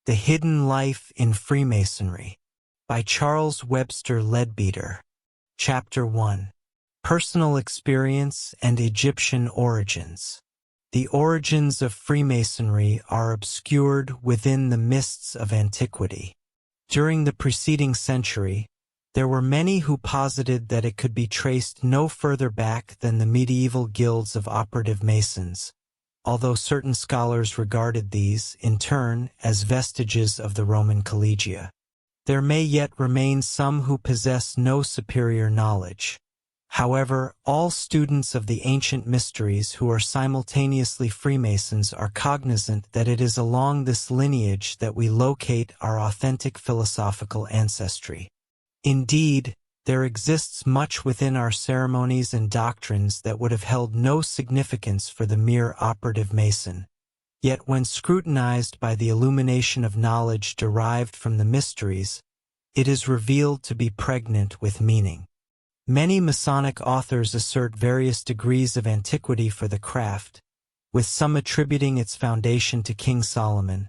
The Hidden Life in Freemasonry by Charles Webster Leadbeater. Chapter 1. Personal Experience and Egyptian Origins. The origins of Freemasonry are obscured within the mists of antiquity. During the preceding century, there were many who posited that it could be traced no further back than the medieval guilds of operative Masons, although certain scholars regarded these, in turn, as vestiges of the Roman collegia. There may yet remain some who possess no superior knowledge. However, all students of the ancient mysteries who are simultaneously Freemasons are cognizant that it is along this lineage that we locate our authentic philosophical ancestry. Indeed, there exists much within our ceremonies and doctrines that would have held no significance for the mere operative Mason. Yet when scrutinized by the illumination of knowledge derived from the mysteries, it is revealed to be pregnant with meaning. Many Masonic authors assert various degrees of antiquity for the craft, with some attributing its foundation to King Solomon,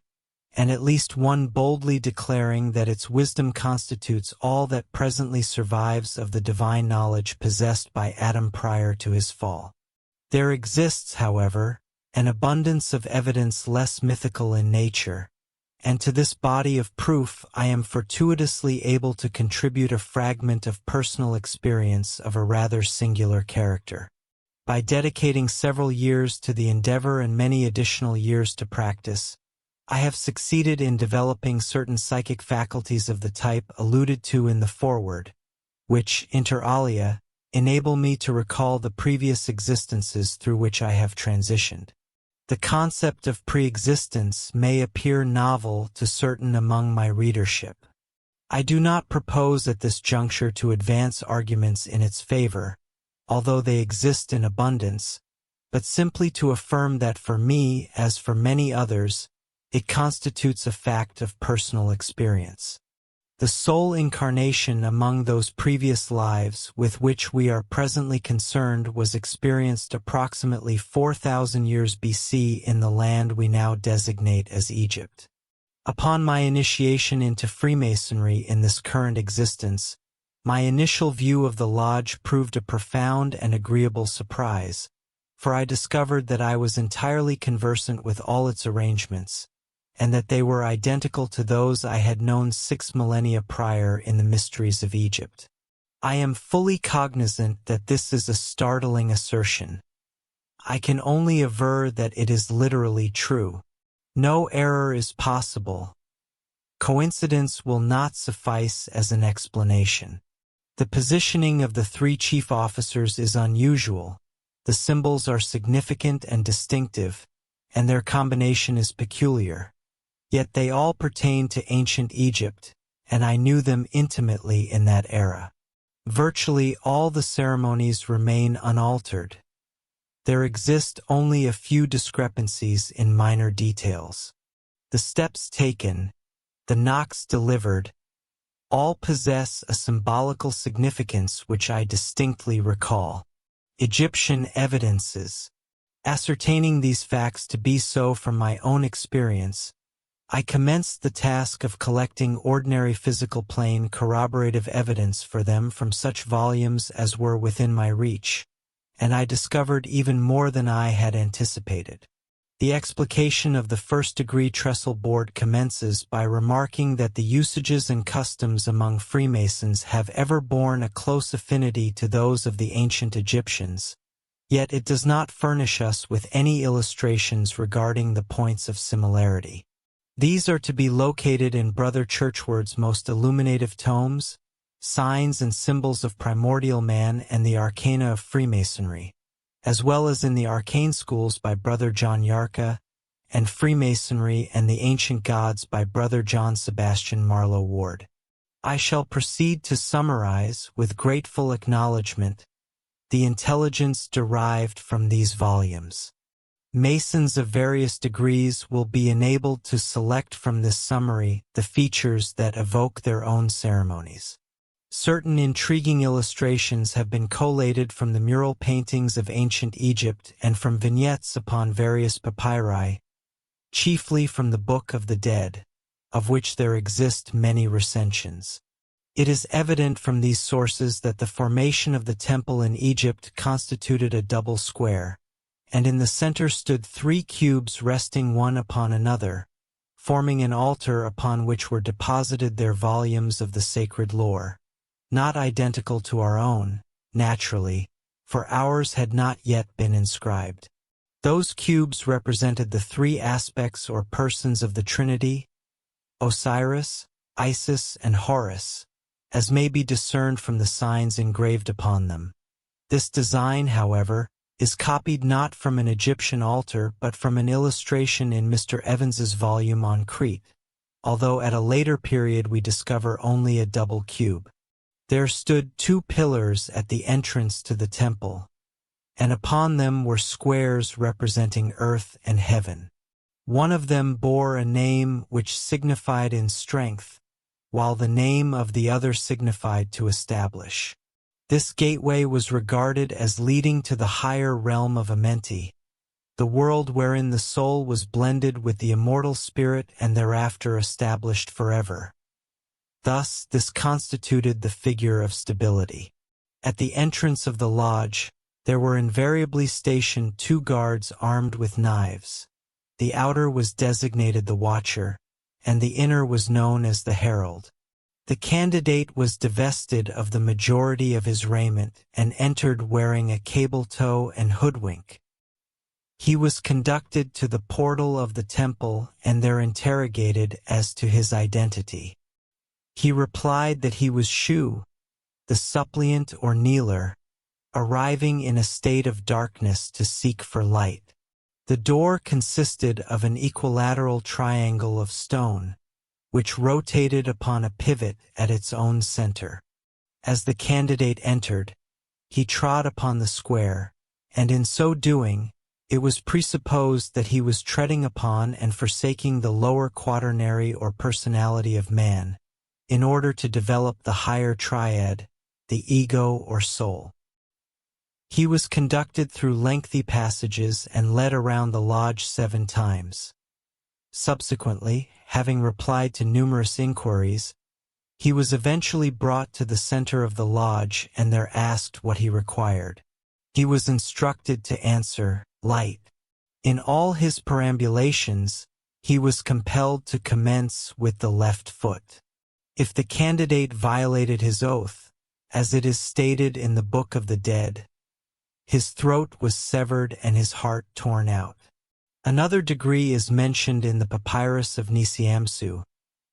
and at least one boldly declaring that its wisdom constitutes all that presently survives of the divine knowledge possessed by Adam prior to his fall. There exists, however, an abundance of evidence less mythical in nature, and to this body of proof I am fortuitously able to contribute a fragment of personal experience of a rather singular character. By dedicating several years to the endeavor and many additional years to practice, I have succeeded in developing certain psychic faculties of the type alluded to in the foreword, which, inter alia, enable me to recall the previous existences through which I have transitioned. The concept of pre-existence may appear novel to certain among my readership. I do not propose at this juncture to advance arguments in its favor, although they exist in abundance, but simply to affirm that for me, as for many others, it constitutes a fact of personal experience. The sole incarnation among those previous lives with which we are presently concerned was experienced approximately 4,000 years BC in the land we now designate as Egypt. Upon my initiation into Freemasonry in this current existence, my initial view of the lodge proved a profound and agreeable surprise, for I discovered that I was entirely conversant with all its arrangements, and that they were identical to those I had known 6 millennia prior in the mysteries of Egypt. I am fully cognizant that this is a startling assertion. I can only aver that it is literally true. No error is possible. Coincidence will not suffice as an explanation. The positioning of the 3 chief officers is unusual, the symbols are significant and distinctive, and their combination is peculiar. Yet they all pertain to ancient Egypt, and I knew them intimately in that era. Virtually all the ceremonies remain unaltered. There exist only a few discrepancies in minor details. The steps taken, the knocks delivered, all possess a symbolical significance which I distinctly recall. Egyptian evidences. Ascertaining these facts to be so from my own experience, I commenced the task of collecting ordinary physical plane corroborative evidence for them from such volumes as were within my reach, and I discovered even more than I had anticipated. The explication of the first-degree trestle board commences by remarking that the usages and customs among Freemasons have ever borne a close affinity to those of the ancient Egyptians, yet it does not furnish us with any illustrations regarding the points of similarity. These are to be located in Brother Churchward's most illuminative tomes, Signs and Symbols of Primordial Man and the Arcana of Freemasonry, as well as in the Arcane Schools by Brother John Yarka, and Freemasonry and the Ancient Gods by Brother John Sebastian Marlowe Ward. I shall proceed to summarize, with grateful acknowledgement, the intelligence derived from these volumes. Masons of various degrees will be enabled to select from this summary the features that evoke their own ceremonies. Certain intriguing illustrations have been collated from the mural paintings of ancient Egypt and from vignettes upon various papyri, chiefly from the Book of the Dead, of which there exist many recensions. It is evident from these sources that the formation of the temple in Egypt constituted a double square, and in the center stood 3 cubes resting one upon another, forming an altar upon which were deposited their volumes of the sacred lore, not identical to our own, naturally, for ours had not yet been inscribed. Those cubes represented the 3 aspects or persons of the Trinity, Osiris, Isis, and Horus, as may be discerned from the signs engraved upon them. This design, however, is copied not from an Egyptian altar but from an illustration in Mr. Evans's volume on Crete, although at a later period we discover only a double cube. There stood 2 pillars at the entrance to the temple, and upon them were squares representing earth and heaven. One of them bore a name which signified in strength, while the name of the other signified to establish. This gateway was regarded as leading to the higher realm of Amenti, the world wherein the soul was blended with the immortal spirit and thereafter established forever. Thus, this constituted the figure of stability. At the entrance of the lodge, there were invariably stationed 2 guards armed with knives. The outer was designated the watcher, and the inner was known as the herald. The candidate was divested of the majority of his raiment and entered wearing a cable toe and hoodwink. He was conducted to the portal of the temple and there interrogated as to his identity. He replied that he was Shu, the suppliant or kneeler, arriving in a state of darkness to seek for light. The door consisted of an equilateral triangle of stone, which rotated upon a pivot at its own center. As the candidate entered, he trod upon the square, and in so doing, it was presupposed that he was treading upon and forsaking the lower quaternary or personality of man, in order to develop the higher triad, the ego or soul. He was conducted through lengthy passages and led around the lodge 7 times. Subsequently, having replied to numerous inquiries, he was eventually brought to the center of the lodge and there asked what he required. He was instructed to answer, light. In all his perambulations, he was compelled to commence with the left foot. If the candidate violated his oath, as it is stated in the Book of the Dead, his throat was severed and his heart torn out. Another degree is mentioned in the Papyrus of Nisiamsu,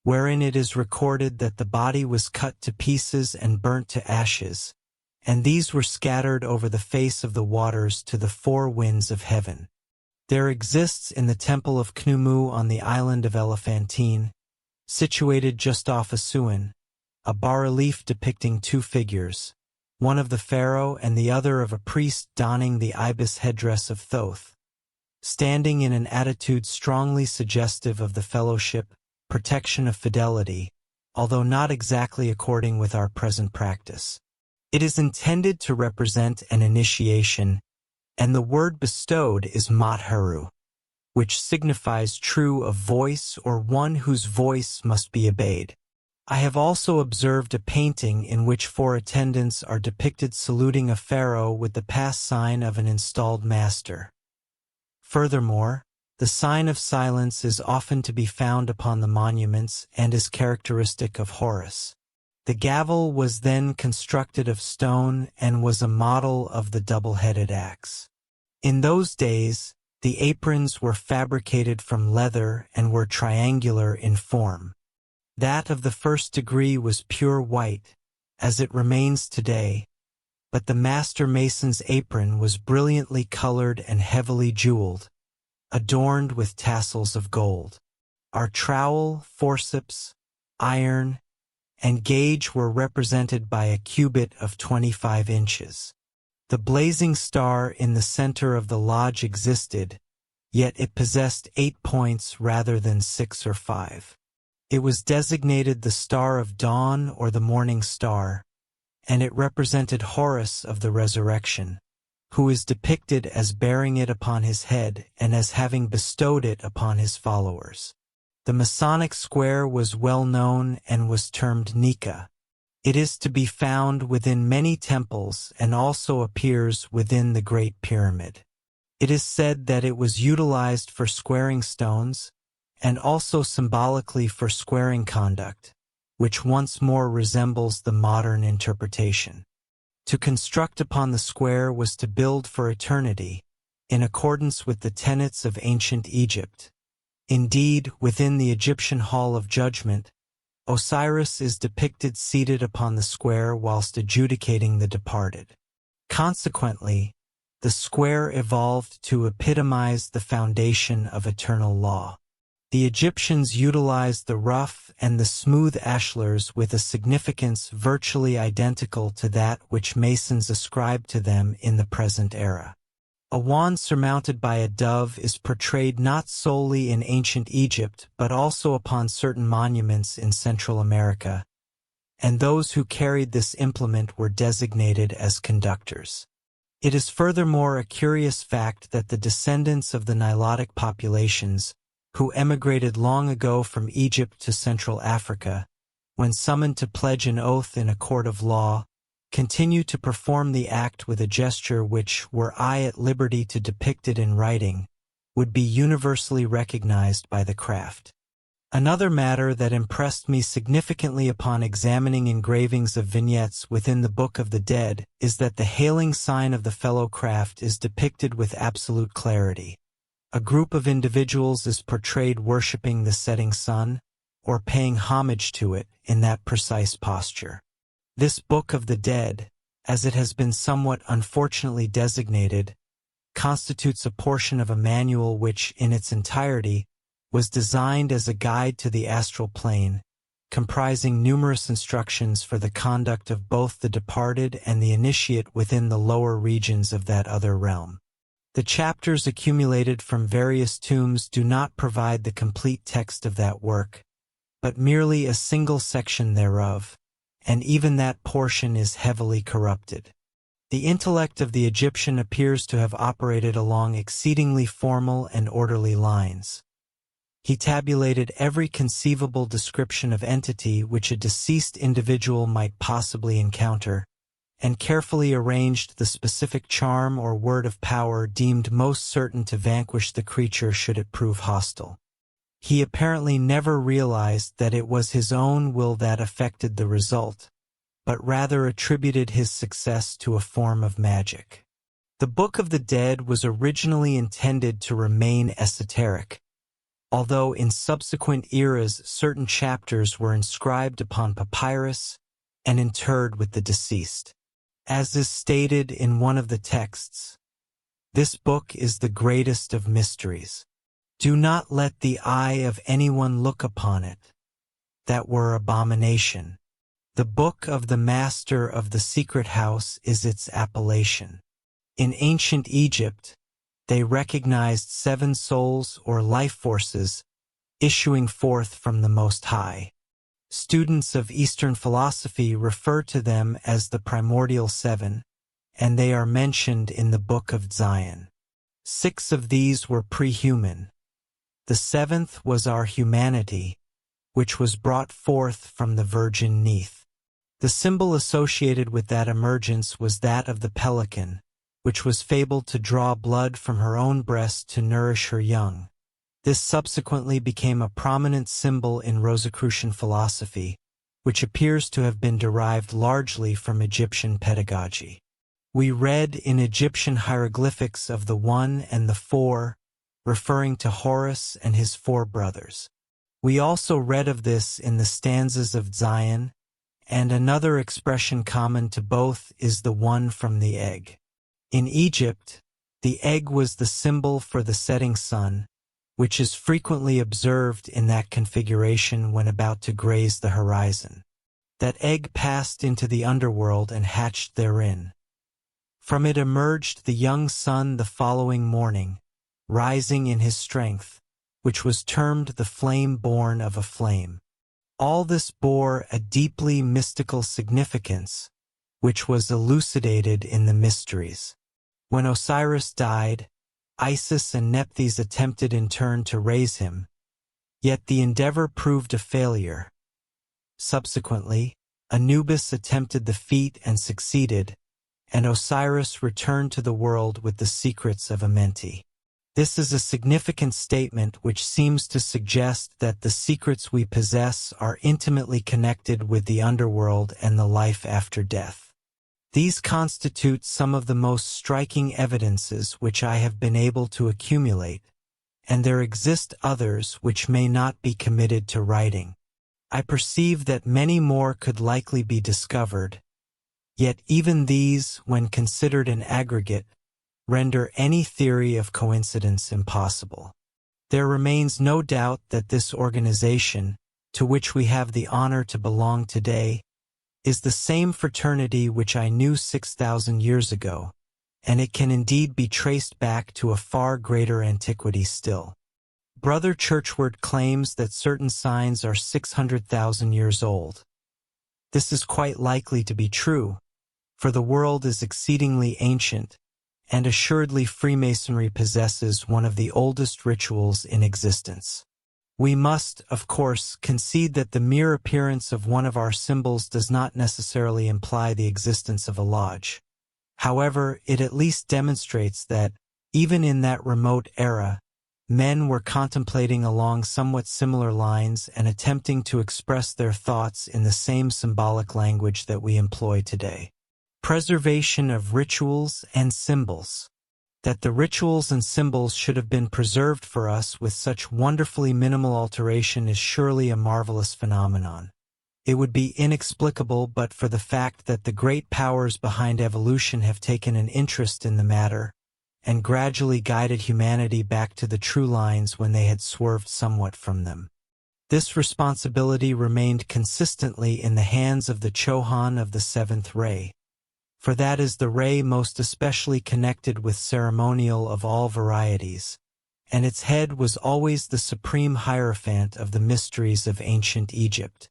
wherein it is recorded that the body was cut to pieces and burnt to ashes, and these were scattered over the face of the waters to the 4 winds of heaven. There exists in the temple of Knumu on the island of Elephantine, situated just off Asuan, a bas-relief depicting 2 figures, one of the pharaoh and the other of a priest donning the ibis headdress of Thoth, standing in an attitude strongly suggestive of the fellowship, protection of fidelity, although not exactly according with our present practice. It is intended to represent an initiation, and the word bestowed is matharu, which signifies true of voice or one whose voice must be obeyed. I have also observed a painting in which 4 attendants are depicted saluting a pharaoh with the pass sign of an installed master. Furthermore, the sign of silence is often to be found upon the monuments and is characteristic of Horus. The gavel was then constructed of stone and was a model of the double-headed axe. In those days, the aprons were fabricated from leather and were triangular in form. That of the first degree was pure white, as it remains today, but the master mason's apron was brilliantly colored and heavily jeweled, adorned with tassels of gold. Our trowel, forceps, iron, and gauge were represented by a cubit of 25 inches. The blazing star in the center of the lodge existed, yet it possessed 8 points rather than 6 or 5. It was designated the Star of Dawn or the Morning Star, and it represented Horus of the resurrection, who is depicted as bearing it upon his head and as having bestowed it upon his followers. The Masonic square was well known and was termed Nika. It is to be found within many temples and also appears within the Great Pyramid. It is said that it was utilized for squaring stones and also symbolically for squaring conduct, which once more resembles the modern interpretation. To construct upon the square was to build for eternity, in accordance with the tenets of ancient Egypt. Indeed, within the Egyptian Hall of Judgment, Osiris is depicted seated upon the square whilst adjudicating the departed. Consequently, the square evolved to epitomize the foundation of eternal law. The Egyptians utilized the rough and the smooth ashlars with a significance virtually identical to that which Masons ascribe to them in the present era. A wand surmounted by a dove is portrayed not solely in ancient Egypt but also upon certain monuments in Central America, and those who carried this implement were designated as conductors. It is furthermore a curious fact that the descendants of the Nilotic populations, who emigrated long ago from Egypt to Central Africa, when summoned to pledge an oath in a court of law, continue to perform the act with a gesture which, were I at liberty to depict it in writing, would be universally recognized by the craft. Another matter that impressed me significantly upon examining engravings of vignettes within the Book of the Dead is that the hailing sign of the fellow craft is depicted with absolute clarity. A group of individuals is portrayed worshipping the setting sun, or paying homage to it in that precise posture. This Book of the Dead, as it has been somewhat unfortunately designated, constitutes a portion of a manual which, in its entirety, was designed as a guide to the astral plane, comprising numerous instructions for the conduct of both the departed and the initiate within the lower regions of that other realm. The chapters accumulated from various tombs do not provide the complete text of that work, but merely a single section thereof, and even that portion is heavily corrupted. The intellect of the Egyptian appears to have operated along exceedingly formal and orderly lines. He tabulated every conceivable description of entity which a deceased individual might possibly encounter, and carefully arranged the specific charm or word of power deemed most certain to vanquish the creature should it prove hostile. He apparently never realized that it was his own will that affected the result, but rather attributed his success to a form of magic. The Book of the Dead was originally intended to remain esoteric, although in subsequent eras certain chapters were inscribed upon papyrus and interred with the deceased. As is stated in one of the texts, this book is the greatest of mysteries. Do not let the eye of anyone look upon it. That were abomination. The book of the master of the secret house is its appellation. In ancient Egypt, they recognized 7 souls or life forces issuing forth from the Most High. Students of Eastern philosophy refer to them as the primordial 7, and they are mentioned in the Book of Zion. 6 of these were pre-human. The 7th was our humanity, which was brought forth from the virgin Neith. The symbol associated with that emergence was that of the pelican, which was fabled to draw blood from her own breast to nourish her young. This subsequently became a prominent symbol in Rosicrucian philosophy, which appears to have been derived largely from Egyptian pedagogy. We read in Egyptian hieroglyphics of the 1 and the 4, referring to Horus and his 4 brothers. We also read of this in the stanzas of Zion, and another expression common to both is the one from the egg. In Egypt, the egg was the symbol for the setting sun, which is frequently observed in that configuration when about to graze the horizon. That egg passed into the underworld and hatched therein. From it emerged the young sun the following morning, rising in his strength, which was termed the flame born of a flame. All this bore a deeply mystical significance, which was elucidated in the mysteries. When Osiris died, Isis and Nephthys attempted in turn to raise him, Yet the endeavor proved a failure. Subsequently, Anubis attempted the feat and succeeded, and Osiris returned to the world with the secrets of Amenti. This is a significant statement which seems to suggest that the secrets we possess are intimately connected with the underworld and the life after death. These constitute some of the most striking evidences which I have been able to accumulate, and there exist others which may not be committed to writing. I perceive that many more could likely be discovered, yet even these, when considered in aggregate, render any theory of coincidence impossible. There remains no doubt that this organization, to which we have the honor to belong today, is the same fraternity which I knew 6,000 years ago, and it can indeed be traced back to a far greater antiquity still. Brother Churchward claims that certain signs are 600,000 years old. This is quite likely to be true, for the world is exceedingly ancient, and assuredly Freemasonry possesses one of the oldest rituals in existence. We must, of course, concede that the mere appearance of one of our symbols does not necessarily imply the existence of a lodge. However, it at least demonstrates that, even in that remote era, men were contemplating along somewhat similar lines and attempting to express their thoughts in the same symbolic language that we employ today. Preservation of rituals and symbols. That the rituals and symbols should have been preserved for us with such wonderfully minimal alteration is surely a marvelous phenomenon. It would be inexplicable but for the fact that the great powers behind evolution have taken an interest in the matter, and gradually guided humanity back to the true lines when they had swerved somewhat from them. This responsibility remained consistently in the hands of the Chohan of the seventh ray, for that is the ray most especially connected with ceremonial of all varieties, and its head was always the supreme hierophant of the mysteries of ancient Egypt.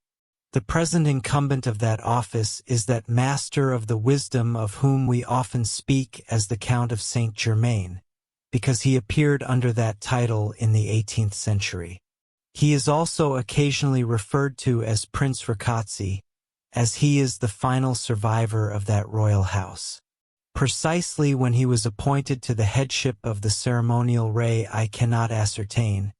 The present incumbent of that office is that master of the wisdom of whom we often speak as the Count of Saint Germain, because he appeared under that title in the 18th century. He is also occasionally referred to as Prince Rakatsi, as he is the final survivor of that royal house. Precisely when he was appointed to the headship of the ceremonial ray I cannot ascertain,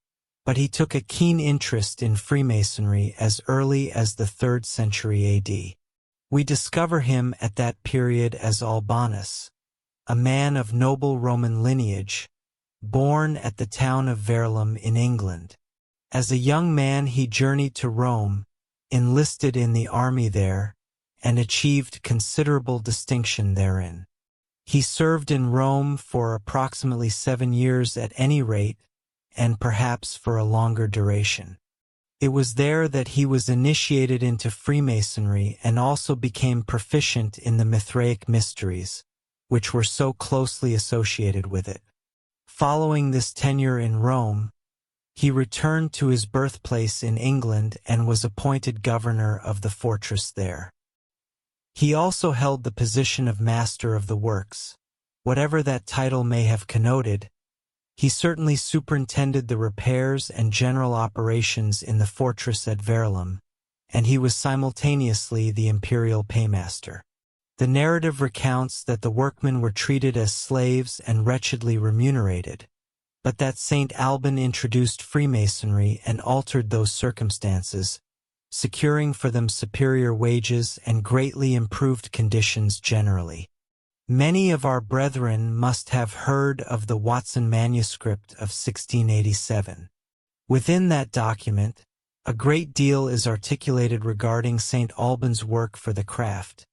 but he took a keen interest in Freemasonry as early as the 3rd century AD. We discover him at that period as Albanus, a man of noble Roman lineage, born at the town of Verulam in England. As a young man he journeyed to Rome, enlisted in the army there, and achieved considerable distinction therein. He served in Rome for approximately 7 years at any rate, and perhaps for a longer duration. It was there that he was initiated into Freemasonry and also became proficient in the Mithraic mysteries, which were so closely associated with it. Following this tenure in Rome, he returned to his birthplace in England and was appointed governor of the fortress there. He also held the position of Master of the Works. Whatever that title may have connoted, he certainly superintended the repairs and general operations in the fortress at Verulam, and he was simultaneously the imperial paymaster. The narrative recounts that the workmen were treated as slaves and wretchedly remunerated, but that St. Alban introduced Freemasonry and altered those circumstances, securing for them superior wages and greatly improved conditions generally. Many of our brethren must have heard of the Watson manuscript of 1687. Within that document, a great deal is articulated regarding St. Alban's work for the craft,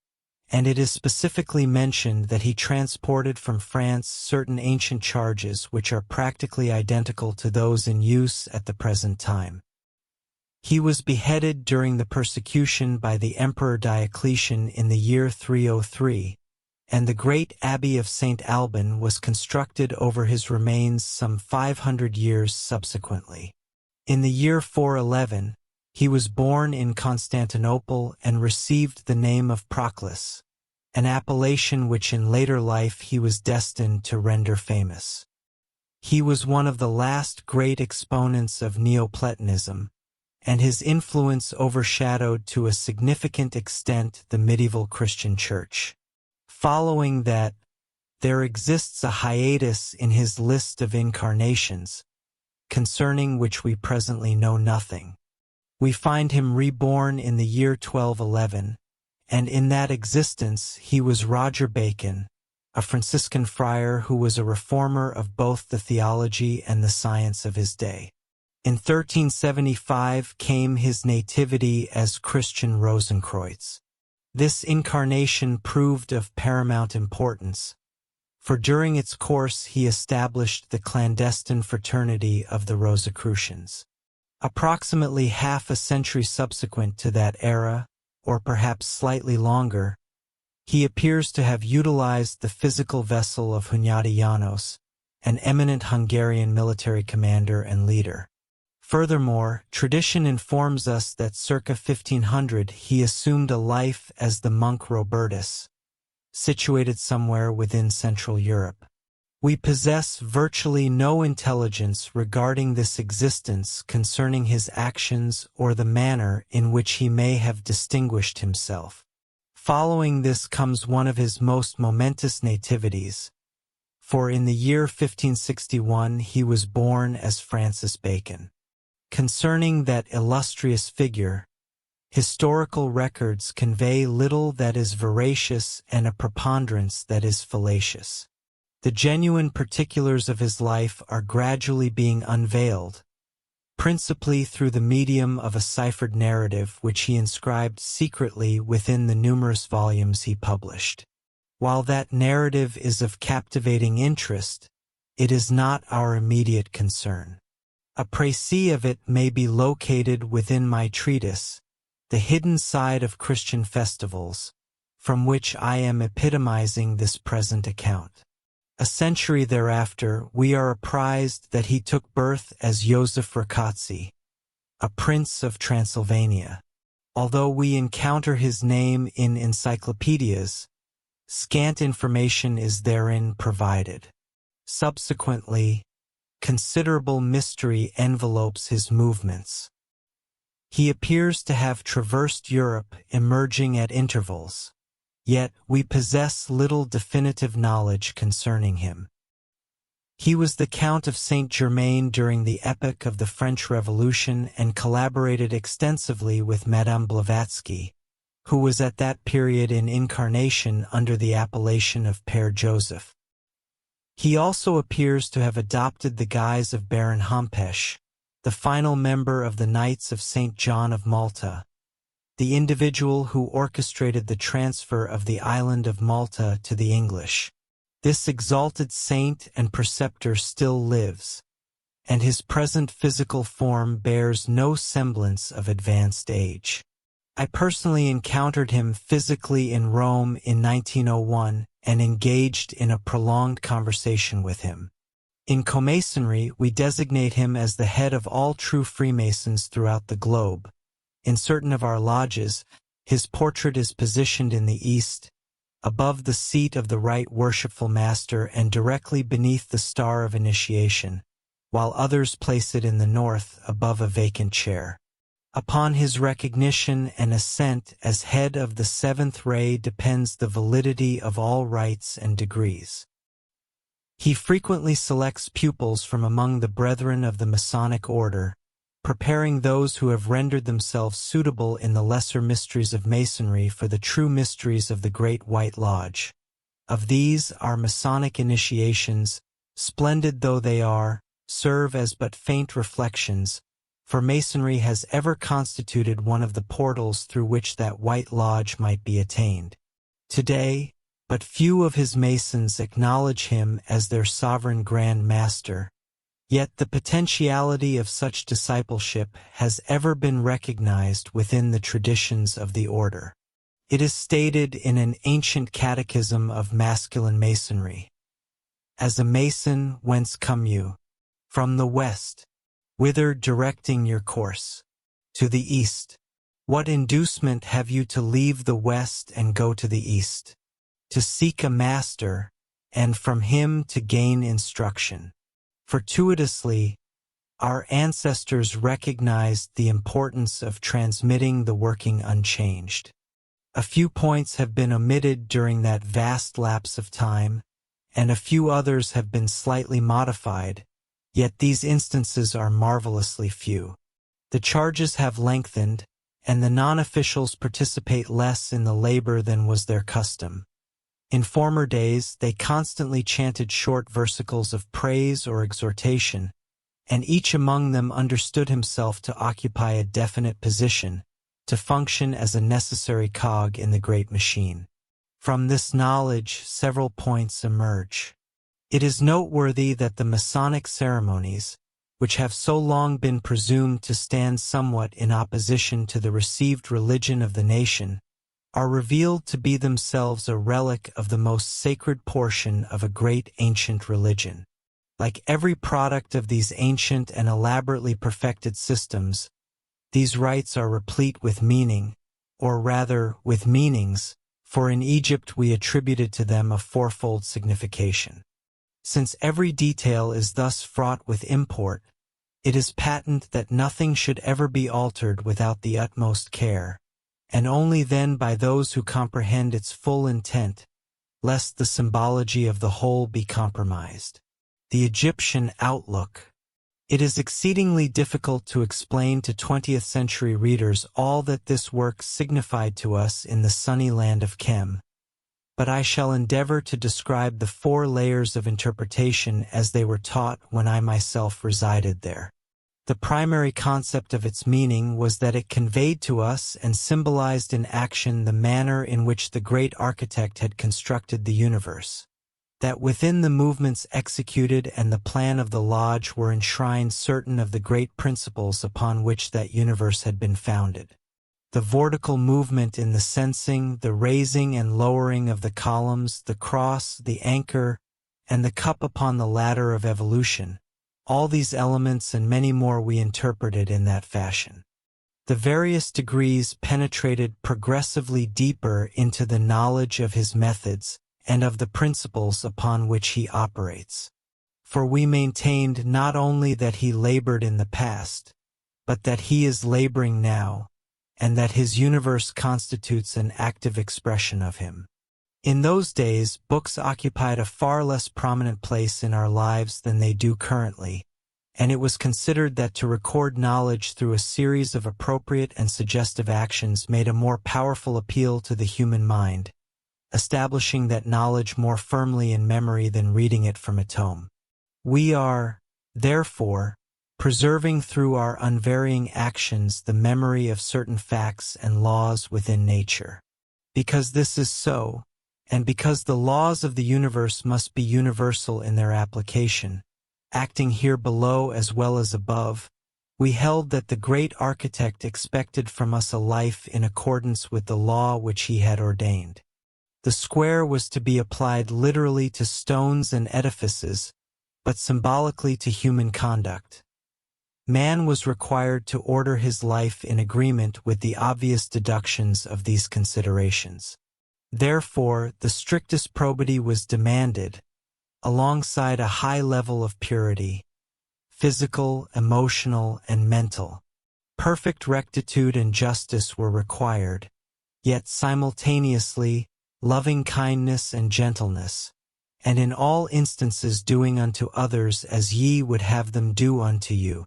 and it is specifically mentioned that he transported from France certain ancient charges which are practically identical to those in use at the present time. He was beheaded during the persecution by the Emperor Diocletian in the year 303, and the great Abbey of St. Alban was constructed over his remains some 500 years subsequently. In the year 411, he was born in Constantinople and received the name of Proclus, an appellation which in later life he was destined to render famous. He was one of the last great exponents of Neoplatonism, and his influence overshadowed to a significant extent the medieval Christian Church. Following that, there exists a hiatus in his list of incarnations, concerning which we presently know nothing. We find him reborn in the year 1211, and in that existence he was Roger Bacon, a Franciscan friar who was a reformer of both the theology and the science of his day. In 1375 came his nativity as Christian Rosenkreuz. This incarnation proved of paramount importance, for during its course he established the clandestine fraternity of the Rosicrucians. Approximately half a century subsequent to that era, or perhaps slightly longer, he appears to have utilized the physical vessel of Hunyadi János, an eminent Hungarian military commander and leader. Furthermore, tradition informs us that circa 1500 he assumed a life as the monk Robertus, situated somewhere within Central Europe. We possess virtually no intelligence regarding this existence concerning his actions or the manner in which he may have distinguished himself. Following this comes one of his most momentous nativities, for in the year 1561 he was born as Francis Bacon. Concerning that illustrious figure, historical records convey little that is veracious and a preponderance that is fallacious. The genuine particulars of his life are gradually being unveiled, principally through the medium of a ciphered narrative which he inscribed secretly within the numerous volumes he published. While that narrative is of captivating interest, it is not our immediate concern. A précis of it may be located within my treatise, The Hidden Side of Christian Festivals, from which I am epitomizing this present account. A century thereafter, we are apprised that he took birth as Joseph Rákóczi, a prince of Transylvania. Although we encounter his name in encyclopedias, scant information is therein provided. Subsequently, considerable mystery envelopes his movements. He appears to have traversed Europe, emerging at intervals. Yet we possess little definitive knowledge concerning him. He was the Count of Saint-Germain during the epoch of the French Revolution and collaborated extensively with Madame Blavatsky, who was at that period in incarnation under the appellation of Père Joseph. He also appears to have adopted the guise of Baron Hompesch, the final member of the Knights of St. John of Malta, the individual who orchestrated the transfer of the island of Malta to the English. This exalted saint and preceptor still lives, and his present physical form bears no semblance of advanced age. I personally encountered him physically in Rome in 1901 and engaged in a prolonged conversation with him. In Commasonry, we designate him as the head of all true Freemasons throughout the globe. In certain of our lodges, his portrait is positioned in the east, above the seat of the right worshipful master and directly beneath the star of initiation, while others place it in the north above a vacant chair. Upon his recognition and assent as head of the seventh ray depends the validity of all rights and degrees. He frequently selects pupils from among the brethren of the Masonic order, preparing those who have rendered themselves suitable in the lesser mysteries of Masonry for the true mysteries of the Great White Lodge. Of these, our Masonic initiations, splendid though they are, serve as but faint reflections, for Masonry has ever constituted one of the portals through which that White Lodge might be attained. Today, but few of his Masons acknowledge him as their sovereign Grand Master. Yet the potentiality of such discipleship has ever been recognized within the traditions of the order. It is stated in an ancient catechism of masculine Masonry, "As a Mason, whence come you? From the west. Whither directing your course? To the east. What inducement have you to leave the west and go to the east? To seek a master, and from him to gain instruction. Fortuitously, our ancestors recognized the importance of transmitting the working unchanged. A few points have been omitted during that vast lapse of time, and a few others have been slightly modified, yet these instances are marvelously few. The charges have lengthened, and the non-officials participate less in the labor than was their custom. In former days, they constantly chanted short versicles of praise or exhortation, and each among them understood himself to occupy a definite position, to function as a necessary cog in the great machine. From this knowledge, several points emerge. It is noteworthy that the Masonic ceremonies, which have so long been presumed to stand somewhat in opposition to the received religion of the nation, are revealed to be themselves a relic of the most sacred portion of a great ancient religion. Like every product of these ancient and elaborately perfected systems, these rites are replete with meaning, or rather, with meanings, for in Egypt we attributed to them a fourfold signification. Since every detail is thus fraught with import, it is patent that nothing should ever be altered without the utmost care, and only then by those who comprehend its full intent, lest the symbology of the whole be compromised. The Egyptian outlook. It is exceedingly difficult to explain to 20th century readers all that this work signified to us in the sunny land of Kem, but I shall endeavor to describe the 4 layers of interpretation as they were taught when I myself resided there. The primary concept of its meaning was that it conveyed to us and symbolized in action the manner in which the great architect had constructed the universe. That within the movements executed and the plan of the lodge were enshrined certain of the great principles upon which that universe had been founded. The vortical movement in the sensing, the raising and lowering of the columns, the cross, the anchor, and the cup upon the ladder of evolution, all these elements and many more we interpreted in that fashion. The various degrees penetrated progressively deeper into the knowledge of his methods and of the principles upon which he operates. For we maintained not only that he labored in the past, but that he is laboring now, and that his universe constitutes an active expression of him. In those days, books occupied a far less prominent place in our lives than they do currently, and it was considered that to record knowledge through a series of appropriate and suggestive actions made a more powerful appeal to the human mind, establishing that knowledge more firmly in memory than reading it from a tome. We are, therefore, preserving through our unvarying actions the memory of certain facts and laws within nature. Because this is so, and because the laws of the universe must be universal in their application, acting here below as well as above, we held that the great architect expected from us a life in accordance with the law which he had ordained. The square was to be applied literally to stones and edifices, but symbolically to human conduct. Man was required to order his life in agreement with the obvious deductions of these considerations. Therefore, the strictest probity was demanded, alongside a high level of purity, physical, emotional, and mental. Perfect rectitude and justice were required, yet simultaneously, loving kindness and gentleness, and in all instances doing unto others as ye would have them do unto you.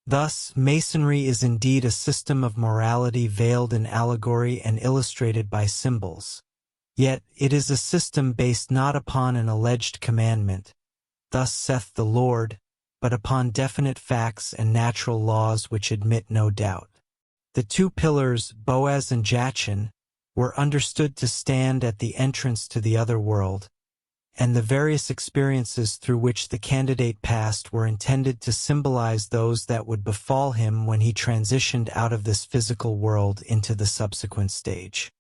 Thus, Masonry is indeed a system of morality veiled in allegory and illustrated by symbols. Yet it is a system based not upon an alleged commandment, thus saith the Lord, but upon definite facts and natural laws which admit no doubt. The 2 pillars, Boaz and Jachin, were understood to stand at the entrance to the other world, and the various experiences through which the candidate passed were intended to symbolize those that would befall him when he transitioned out of this physical world into the subsequent stage.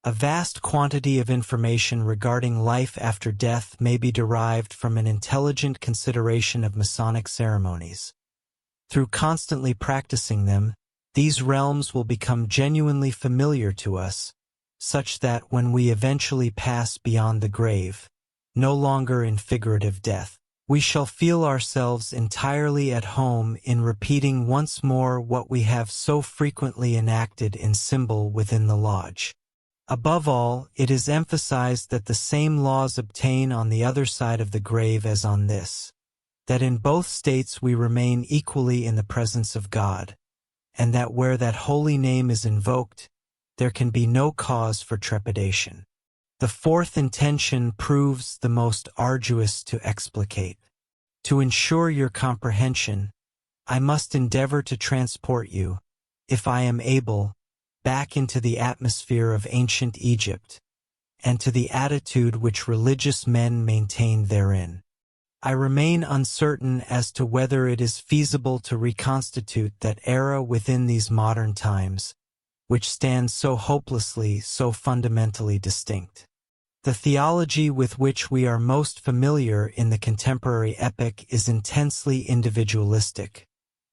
A vast quantity of information regarding life after death may be derived from an intelligent consideration of Masonic ceremonies. Through constantly practicing them, these realms will become genuinely familiar to us, such that when we eventually pass beyond the grave, no longer in figurative death, We shall feel ourselves entirely at home in repeating once more what we have so frequently enacted in symbol within the lodge. Above all, it is emphasized that the same laws obtain on the other side of the grave as on this, that in both states we remain equally in the presence of God, and that where that holy name is invoked, there can be no cause for trepidation. The fourth intention proves the most arduous to explicate. To ensure your comprehension, I must endeavor to transport you, if I am able, back into the atmosphere of ancient Egypt, and to the attitude which religious men maintained therein. I remain uncertain as to whether it is feasible to reconstitute that era within these modern times, which stands so hopelessly, so fundamentally distinct. The theology with which we are most familiar in the contemporary epoch is intensely individualistic.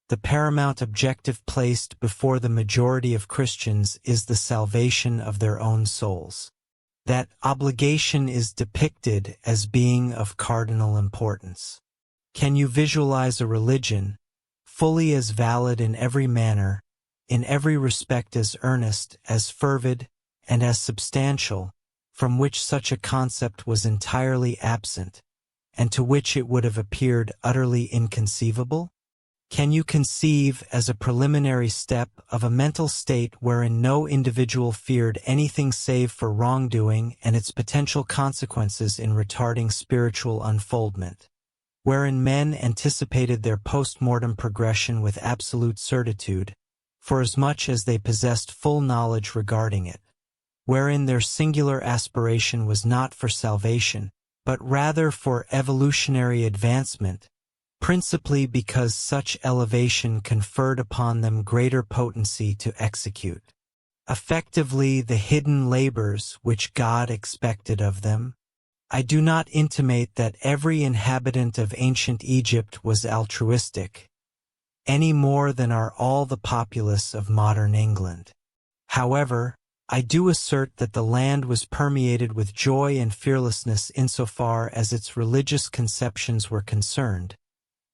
The paramount objective placed before the majority of Christians is the salvation of their own souls. That obligation is depicted as being of cardinal importance. Can you visualize a religion, fully as valid in every manner, in every respect as earnest, as fervid, and as substantial, from which such a concept was entirely absent, and to which it would have appeared utterly inconceivable? Can you conceive, as a preliminary step, of a mental state wherein no individual feared anything save for wrongdoing and its potential consequences in retarding spiritual unfoldment, wherein men anticipated their post-mortem progression with absolute certitude, forasmuch as they possessed full knowledge regarding it, wherein their singular aspiration was not for salvation, but rather for evolutionary advancement, principally because such elevation conferred upon them greater potency to execute effectively the hidden labors which God expected of them? I do not intimate that every inhabitant of ancient Egypt was altruistic, any more than are all the populace of modern England. However, I do assert that the land was permeated with joy and fearlessness insofar as its religious conceptions were concerned,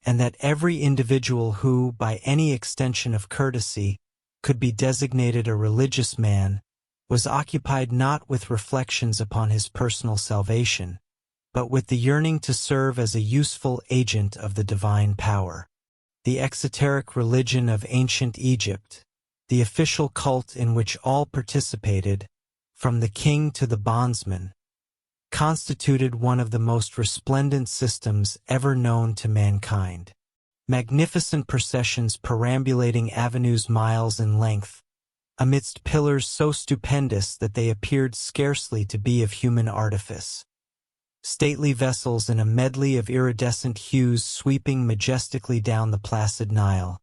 and that every individual who, by any extension of courtesy, could be designated a religious man, was occupied not with reflections upon his personal salvation, but with the yearning to serve as a useful agent of the divine power. The exoteric religion of ancient Egypt, the official cult in which all participated, from the king to the bondsman, constituted one of the most resplendent systems ever known to mankind. Magnificent processions perambulating avenues miles in length, amidst pillars so stupendous that they appeared scarcely to be of human artifice. Stately vessels in a medley of iridescent hues sweeping majestically down the placid Nile.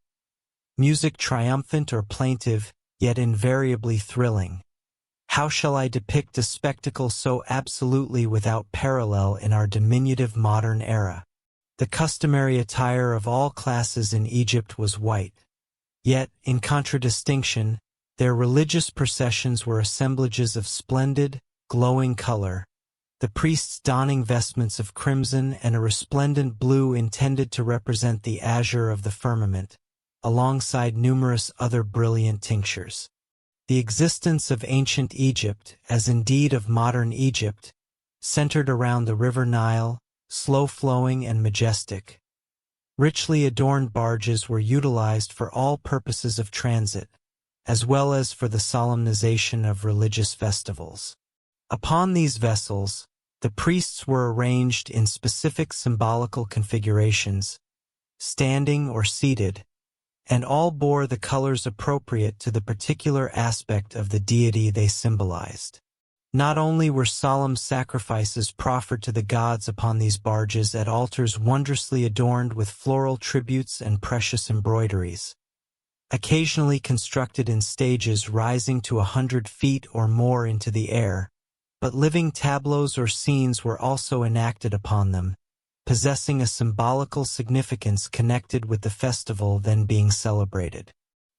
Music triumphant or plaintive, yet invariably thrilling. How shall I depict a spectacle so absolutely without parallel in our diminutive modern era? The customary attire of all classes in Egypt was white. Yet, in contradistinction, their religious processions were assemblages of splendid, glowing color, the priests donning vestments of crimson and a resplendent blue intended to represent the azure of the firmament, alongside numerous other brilliant tinctures. The existence of ancient Egypt, as indeed of modern Egypt, centered around the river Nile, slow-flowing and majestic. Richly adorned barges were utilized for all purposes of transit, as well as for the solemnization of religious festivals. Upon these vessels, the priests were arranged in specific symbolical configurations, standing or seated, and all bore the colors appropriate to the particular aspect of the deity they symbolized. Not only were solemn sacrifices proffered to the gods upon these barges at altars wondrously adorned with floral tributes and precious embroideries, occasionally constructed in stages rising to 100 feet or more into the air, but living tableaus or scenes were also enacted upon them, possessing a symbolical significance connected with the festival then being celebrated.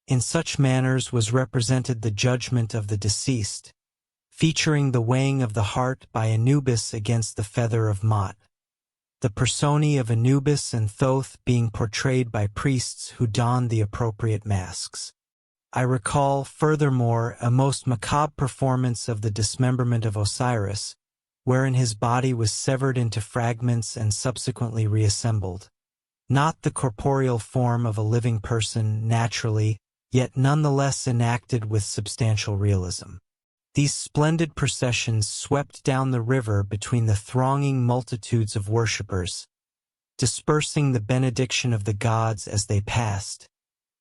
In such manners was represented the judgment of the deceased, featuring the weighing of the heart by Anubis against the feather of Mot, the personae of Anubis and Thoth being portrayed by priests who donned the appropriate masks. I recall, furthermore, a most macabre performance of the dismemberment of Osiris, wherein his body was severed into fragments and subsequently reassembled. Not the corporeal form of a living person naturally, yet nonetheless enacted with substantial realism. These splendid processions swept down the river between the thronging multitudes of worshippers, dispersing the benediction of the gods as they passed,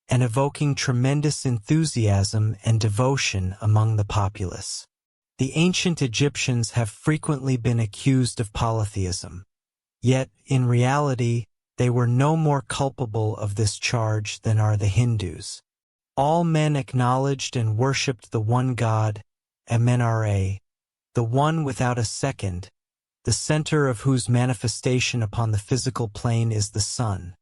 and evoking tremendous enthusiasm and devotion among the populace. The ancient Egyptians have frequently been accused of polytheism, yet, in reality, they were no more culpable of this charge than are the Hindus. All men acknowledged and worshipped the one God, Amenra, the one without a second, the center of whose manifestation upon the physical plane is the sun.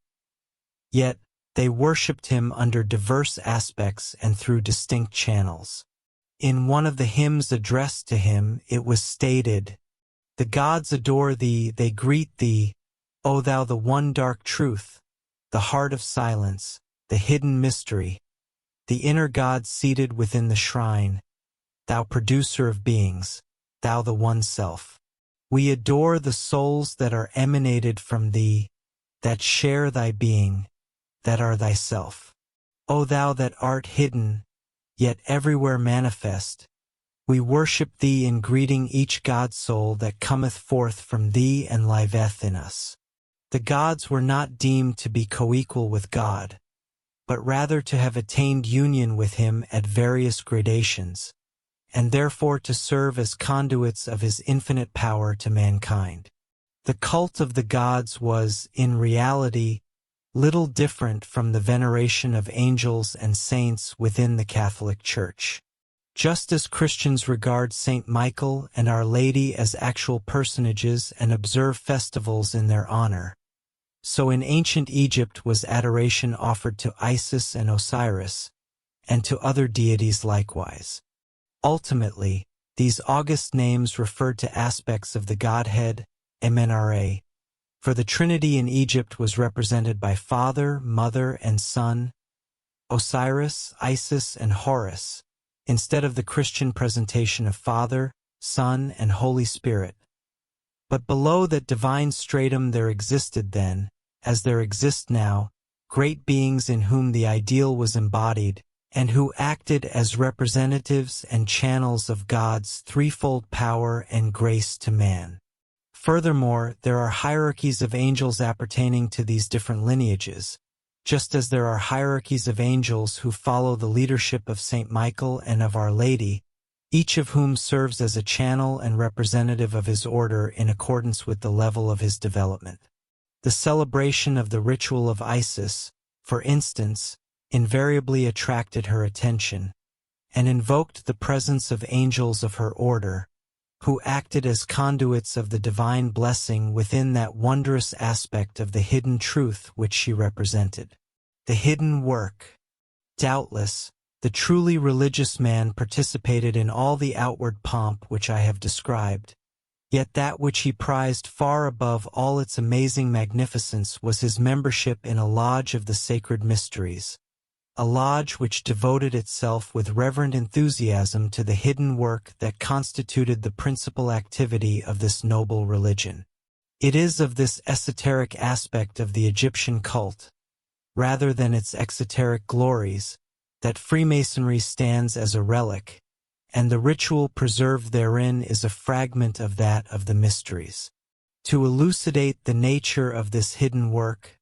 Yet, they worshipped him under diverse aspects and through distinct channels. In one of the hymns addressed to him, it was stated, "The gods adore thee, they greet thee, O thou the one dark truth, the heart of silence, the hidden mystery, the inner God seated within the shrine, thou producer of beings, thou the one self. We adore the souls that are emanated from thee, that share thy being, that are thyself. O thou that art hidden, yet everywhere manifest, we worship thee in greeting each God soul that cometh forth from thee and liveth in us." The gods were not deemed to be coequal with God, but rather to have attained union with him at various gradations, and therefore to serve as conduits of his infinite power to mankind. The cult of the gods was, in reality, little different from the veneration of angels and saints within the Catholic Church. Just as Christians regard Saint Michael and Our Lady as actual personages and observe festivals in their honor, so in ancient Egypt was adoration offered to Isis and Osiris, and to other deities likewise. Ultimately, these august names referred to aspects of the Godhead, Amenra, for the Trinity in Egypt was represented by Father, Mother, and Son, Osiris, Isis, and Horus, instead of the Christian presentation of Father, Son, and Holy Spirit. But below that divine stratum there existed then, as there exist now, great beings in whom the ideal was embodied, and who acted as representatives and channels of God's threefold power and grace to man. Furthermore, there are hierarchies of angels appertaining to these different lineages, just as there are hierarchies of angels who follow the leadership of Saint Michael and of Our Lady, each of whom serves as a channel and representative of his order in accordance with the level of his development. The celebration of the ritual of Isis, for instance, invariably attracted her attention, and invoked the presence of angels of her order, who acted as conduits of the divine blessing within that wondrous aspect of the hidden truth which she represented. The hidden work. Doubtless, the truly religious man participated in all the outward pomp which I have described, yet that which he prized far above all its amazing magnificence was his membership in a lodge of the sacred mysteries, a lodge which devoted itself with reverent enthusiasm to the hidden work that constituted the principal activity of this noble religion. It is of this esoteric aspect of the Egyptian cult, rather than its exoteric glories, that Freemasonry stands as a relic, and the ritual preserved therein is a fragment of that of the mysteries. To elucidate the nature of this hidden work,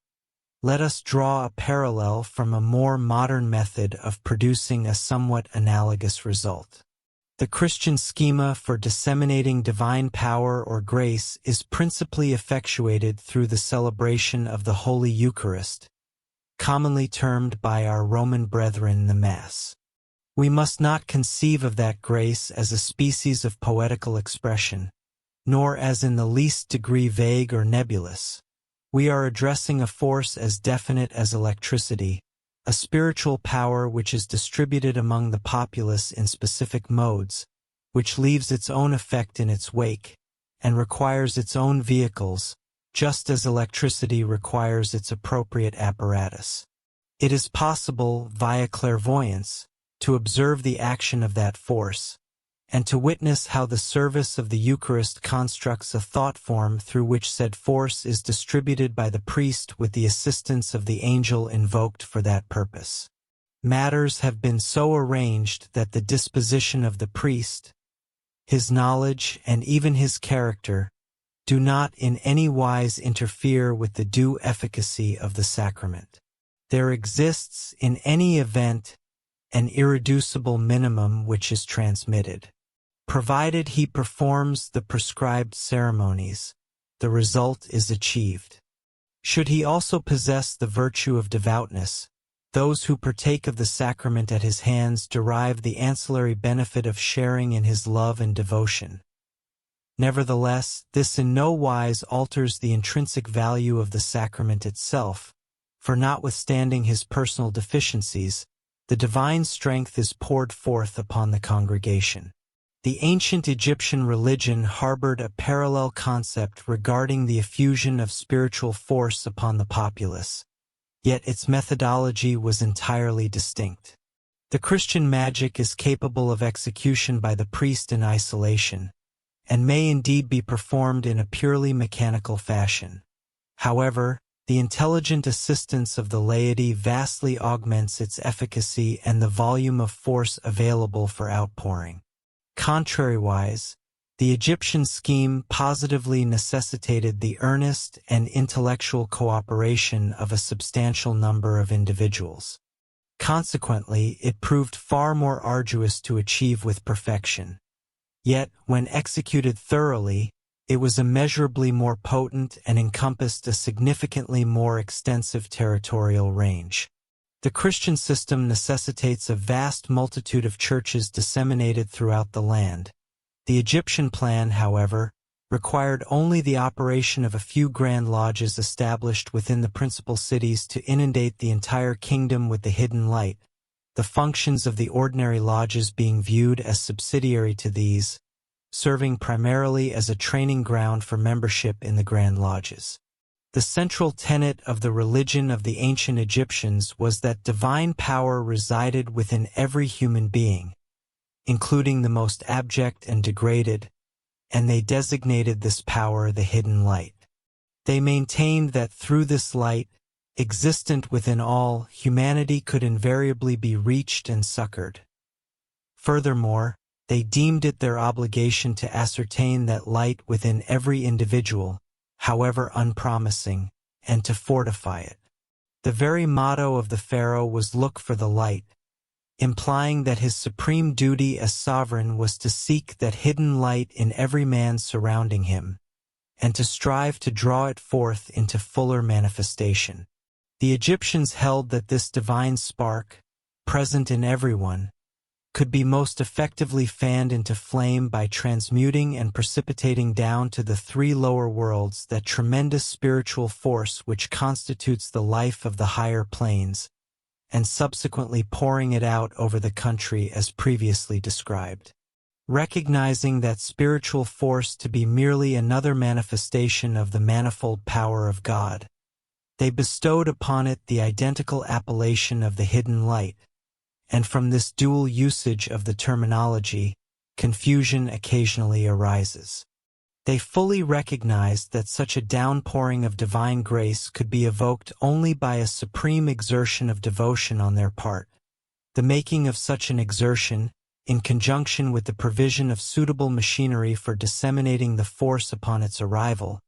let us draw a parallel from a more modern method of producing a somewhat analogous result. The Christian schema for disseminating divine power or grace is principally effectuated through the celebration of the Holy Eucharist, commonly termed by our Roman brethren the Mass. We must not conceive of that grace as a species of poetical expression, nor as in the least degree vague or nebulous. We are addressing a force as definite as electricity, a spiritual power which is distributed among the populace in specific modes, which leaves its own effect in its wake, and requires its own vehicles, just as electricity requires its appropriate apparatus. It is possible, via clairvoyance, to observe the action of that force, and to witness how the service of the Eucharist constructs a thought form through which said force is distributed by the priest with the assistance of the angel invoked for that purpose. Matters have been so arranged that the disposition of the priest, his knowledge, and even his character do not in any wise interfere with the due efficacy of the sacrament. There exists, in any event, an irreducible minimum which is transmitted. Provided he performs the prescribed ceremonies, the result is achieved. Should he also possess the virtue of devoutness, those who partake of the sacrament at his hands derive the ancillary benefit of sharing in his love and devotion. Nevertheless, this in no wise alters the intrinsic value of the sacrament itself, for notwithstanding his personal deficiencies, the divine strength is poured forth upon the congregation. The ancient Egyptian religion harbored a parallel concept regarding the effusion of spiritual force upon the populace, yet its methodology was entirely distinct. The Christian magic is capable of execution by the priest in isolation, and may indeed be performed in a purely mechanical fashion. However, the intelligent assistance of the laity vastly augments its efficacy and the volume of force available for outpouring. Contrariwise, the Egyptian scheme positively necessitated the earnest and intellectual cooperation of a substantial number of individuals. Consequently, it proved far more arduous to achieve with perfection. Yet, when executed thoroughly, it was immeasurably more potent and encompassed a significantly more extensive territorial range. The Christian system necessitates a vast multitude of churches disseminated throughout the land. The Egyptian plan, however, required only the operation of a few grand lodges established within the principal cities to inundate the entire kingdom with the hidden light, the functions of the ordinary lodges being viewed as subsidiary to these, serving primarily as a training ground for membership in the grand lodges. The central tenet of the religion of the ancient Egyptians was that divine power resided within every human being, including the most abject and degraded, and they designated this power the hidden light. They maintained that through this light, existent within all, humanity could invariably be reached and succored. Furthermore, they deemed it their obligation to ascertain that light within every individual, however unpromising, and to fortify it. The very motto of the pharaoh was "Look for the light," implying that his supreme duty as sovereign was to seek that hidden light in every man surrounding him, and to strive to draw it forth into fuller manifestation. The Egyptians held that this divine spark, present in everyone, could be most effectively fanned into flame by transmuting and precipitating down to the three lower worlds that tremendous spiritual force which constitutes the life of the higher planes, and subsequently pouring it out over the country as previously described. Recognizing that spiritual force to be merely another manifestation of the manifold power of God, they bestowed upon it the identical appellation of the hidden light, and from this dual usage of the terminology, confusion occasionally arises. They fully recognized that such a downpouring of divine grace could be evoked only by a supreme exertion of devotion on their part. The making of such an exertion, in conjunction with the provision of suitable machinery for disseminating the force upon its arrival,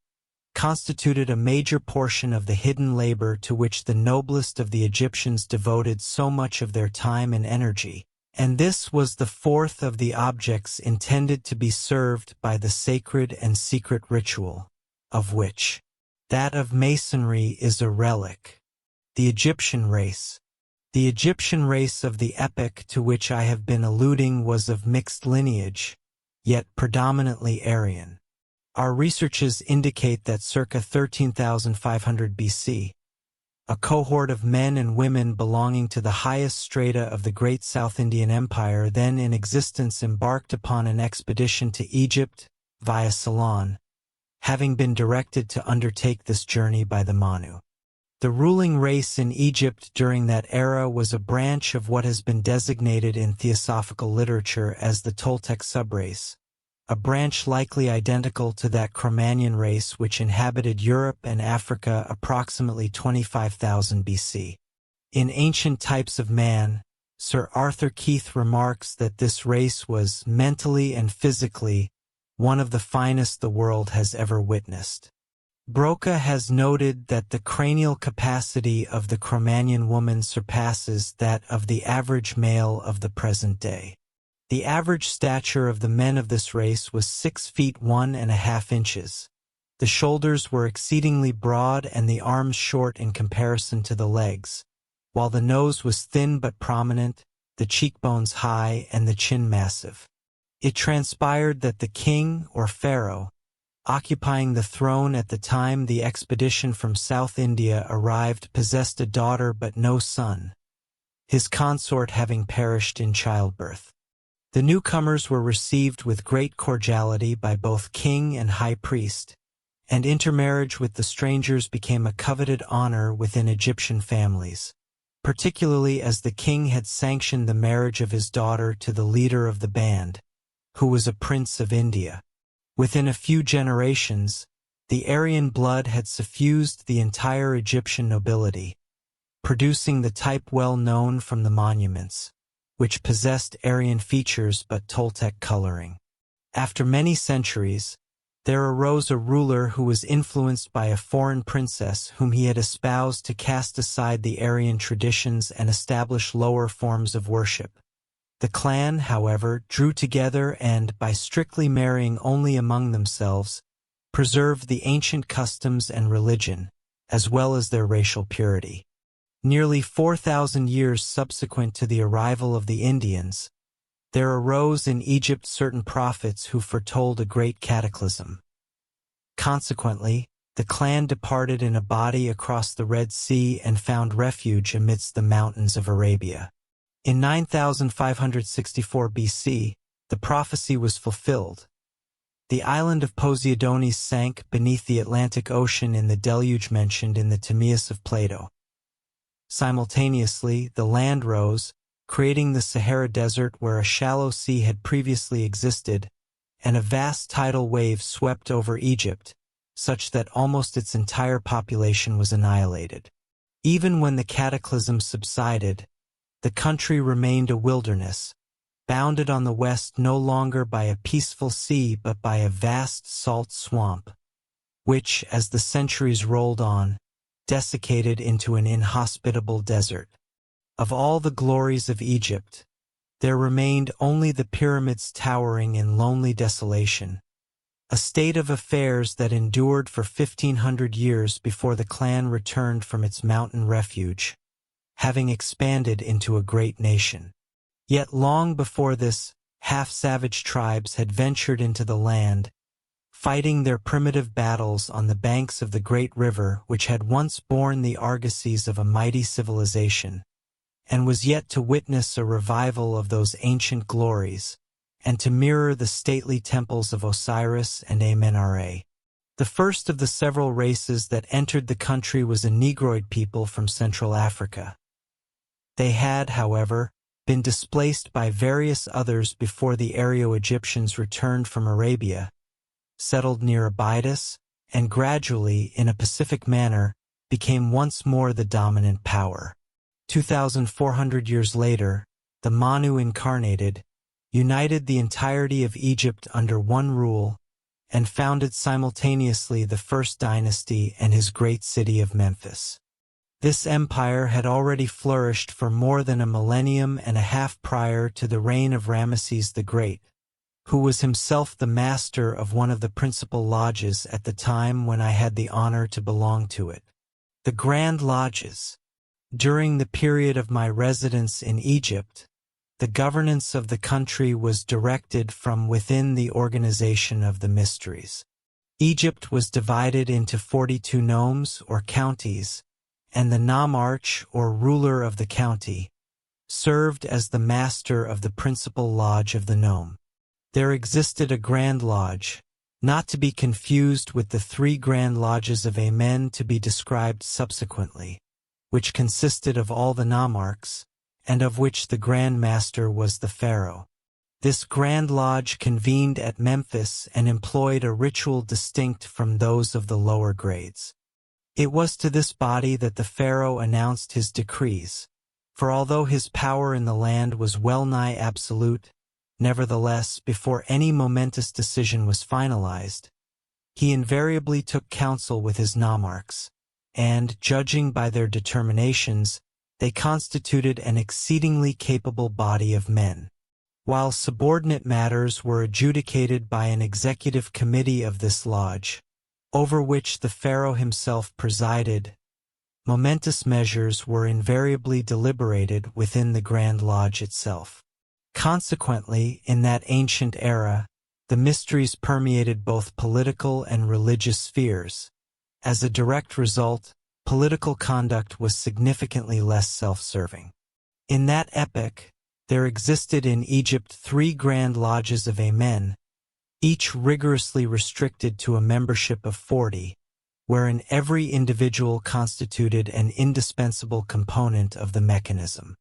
constituted a major portion of the hidden labor to which the noblest of the Egyptians devoted so much of their time and energy, and this was the fourth of the objects intended to be served by the sacred and secret ritual, of which that of Masonry is a relic. The Egyptian race. The Egyptian race of the epoch to which I have been alluding was of mixed lineage, yet predominantly Aryan. Our researches indicate that circa 13,500 BC, a cohort of men and women belonging to the highest strata of the great South Indian Empire then in existence embarked upon an expedition to Egypt, via Ceylon, having been directed to undertake this journey by the Manu. The ruling race in Egypt during that era was a branch of what has been designated in theosophical literature as the Toltec subrace, a branch likely identical to that Cro-Magnon race which inhabited Europe and Africa approximately 25,000 BC. In Ancient Types of Man, Sir Arthur Keith remarks that this race was, mentally and physically, one of the finest the world has ever witnessed. Broca has noted that the cranial capacity of the Cro-Magnon woman surpasses that of the average male of the present day. The average stature of the men of this race was 6 feet 1½ inches. The shoulders were exceedingly broad and the arms short in comparison to the legs, while the nose was thin but prominent, the cheekbones high, and the chin massive. It transpired that the king, or pharaoh, occupying the throne at the time the expedition from South India arrived, possessed a daughter but no son, his consort having perished in childbirth. The newcomers were received with great cordiality by both king and high priest, and intermarriage with the strangers became a coveted honor within Egyptian families, particularly as the king had sanctioned the marriage of his daughter to the leader of the band, who was a prince of India. Within a few generations, the Aryan blood had suffused the entire Egyptian nobility, producing the type well known from the monuments, which possessed Aryan features but Toltec coloring. After many centuries, there arose a ruler who was influenced by a foreign princess whom he had espoused to cast aside the Aryan traditions and establish lower forms of worship. The clan, however, drew together and, by strictly marrying only among themselves, preserved the ancient customs and religion, as well as their racial purity. Nearly 4,000 years subsequent to the arrival of the Indians, there arose in Egypt certain prophets who foretold a great cataclysm. Consequently, the clan departed in a body across the Red Sea and found refuge amidst the mountains of Arabia. In 9564 BC, the prophecy was fulfilled. The island of Poseidonis sank beneath the Atlantic Ocean in the deluge mentioned in the Timaeus of Plato. Simultaneously, the land rose, creating the Sahara Desert where a shallow sea had previously existed, and a vast tidal wave swept over Egypt, such that almost its entire population was annihilated. Even when the cataclysm subsided, the country remained a wilderness, bounded on the west no longer by a peaceful sea but by a vast salt swamp, which, as the centuries rolled on, desiccated into an inhospitable desert. Of all the glories of Egypt, there remained only the pyramids towering in lonely desolation, a state of affairs that endured for 1,500 years before the clan returned from its mountain refuge, having expanded into a great nation. Yet long before this, half-savage tribes had ventured into the land, fighting their primitive battles on the banks of the great river which had once borne the argosies of a mighty civilization, and was yet to witness a revival of those ancient glories, and to mirror the stately temples of Osiris and Amen-Ra. The first of the several races that entered the country was a Negroid people from Central Africa. They had, however, been displaced by various others before the Aryo-Egyptians returned from Arabia, settled near Abydos, and gradually, in a pacific manner, became once more the dominant power. 2,400 years later, the Manu incarnated, united the entirety of Egypt under one rule, and founded simultaneously the first dynasty and his great city of Memphis. This empire had already flourished for more than a millennium and a half prior to the reign of Ramesses the Great, who was himself the master of one of the principal lodges at the time when I had the honor to belong to it. The Grand Lodges. During the period of my residence in Egypt, the governance of the country was directed from within the organization of the mysteries. Egypt was divided into 42 nomes, or counties, and the nomarch, or ruler of the county, served as the master of the principal lodge of the nome. There existed a Grand Lodge, not to be confused with the 3 Grand Lodges of Amen to be described subsequently, which consisted of all the nomarchs, and of which the Grand Master was the Pharaoh. This Grand Lodge convened at Memphis and employed a ritual distinct from those of the lower grades. It was to this body that the Pharaoh announced his decrees, for although his power in the land was well-nigh absolute, nevertheless, before any momentous decision was finalized, he invariably took counsel with his nomarchs, and, judging by their determinations, they constituted an exceedingly capable body of men. While subordinate matters were adjudicated by an executive committee of this lodge, over which the Pharaoh himself presided, momentous measures were invariably deliberated within the Grand Lodge itself. Consequently, in that ancient era, the mysteries permeated both political and religious spheres. As a direct result, political conduct was significantly less self-serving. In that epoch, there existed in Egypt 3 Grand Lodges of Amen, each rigorously restricted to a membership of 40, wherein every individual constituted an indispensable component of the mechanism.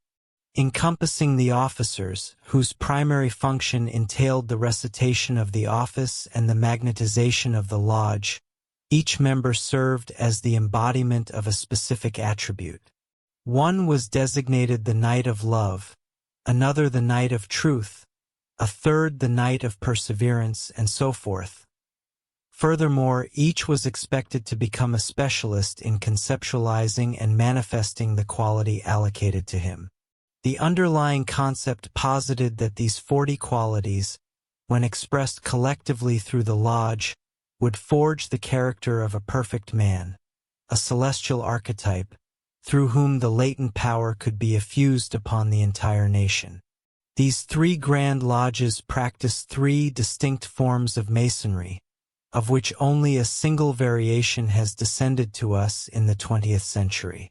Encompassing the officers, whose primary function entailed the recitation of the office and the magnetization of the lodge, each member served as the embodiment of a specific attribute. One was designated the Knight of Love, another the Knight of Truth, a third the Knight of Perseverance, and so forth. Furthermore, each was expected to become a specialist in conceptualizing and manifesting the quality allocated to him. The underlying concept posited that these 40 qualities, when expressed collectively through the lodge, would forge the character of a perfect man, a celestial archetype, through whom the latent power could be effused upon the entire nation. These 3 Grand Lodges practiced 3 distinct forms of Masonry, of which only a single variation has descended to us in the 20th century.